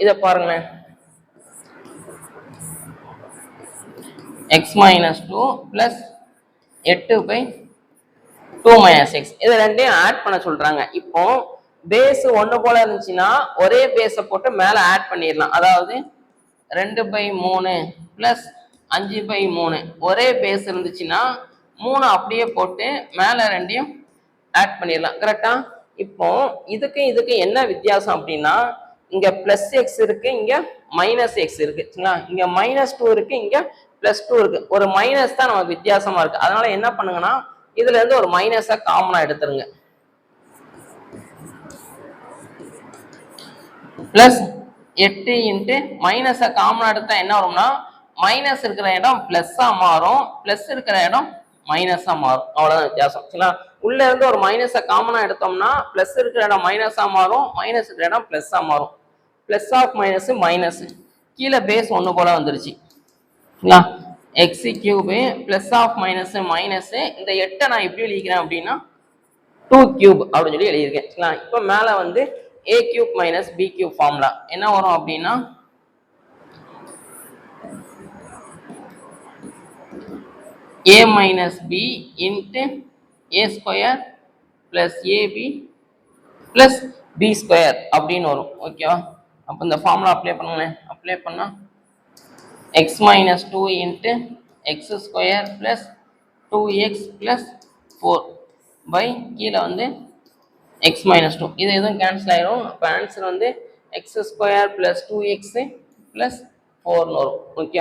இதை பாருங்களேன், x minus 2 plus 8/2 minus X, இதை ரெண்டையும் ஆட் பண்ண சொல்றாங்க. இப்போ பேஸ் ஒன்று போல இருந்துச்சுன்னா ஒரே பேஸை போட்டு மேலே ஆட் பண்ணிடலாம். அதாவது 2/3 பிளஸ் 5/3 ஒரே பேஸ் இருந்துச்சுன்னா 3 அப்படியே போட்டு மேலே ரெண்டையும் ஆட் பண்ணிடலாம். கரெக்டா? இப்போ இதுக்கு என்ன வித்தியாசம் அப்படின்னா, இங்க பிளஸ் எக்ஸ் இருக்கு, இங்க மைனஸ் எக்ஸ் இருக்கு. இங்க -2 இருக்கு, இங்க +2 இருக்கு. ஒரு மைனஸ் தான் நமக்கு வித்தியாசமா இருக்கு. அதனால என்ன பண்ணுங்கன்னா, இதுல இருந்து ஒரு மைனஸை காமனா எடுத்துருங்க. பிளஸ் 8 இன்ட்டு மைனஸை காமனா எடுத்தா என்ன வரும்னா, மைனஸ் இருக்கிற இடம் பிளஸ்ஸா மாறும், பிளஸ் இருக்கிற இடம் மைனஸா மாறும். அவ்வளவுதான் வித்தியாசம். சரிங்களா? உள்ள இருந்து ஒரு மைனஸை காமனா எடுத்தோம்னா பிளஸ் இருக்கிற இடம் மைனஸா மாறும், மைனஸ் இருக்கிற இடம் பிளஸ்ஸா மாறும். பிளஸ் ஆஃப் மைனஸ் மைனஸ், கீழே பேஸ் ஒன்று போல வந்துருச்சு. X cube plus of minus minus, இந்த 8 நான் எப்படி எழுதிக்கிறேன் அப்படின்னா 2 கியூப் அப்படின்னு சொல்லி எழுதியிருக்கேன். இப்போ மேலே வந்து a cube minus b cube formula என்ன வரும் அப்படின்னா, a minus b into a square plus ab plus b square அப்படின்னு வரும். ஓகேவா? அப்போ இந்த ஃபார்முலா அப்ளை பண்ணுங்களேன். அப்ளை பண்ணா x minus 2 into x square plus 2x plus 4 by கீழே வந்து x minus 2. இது எதுவும் கேன்சல் ஆயிடும். அப்போ ஆன்சர் வந்து x square plus 2x plus 4 வரும். ஓகே.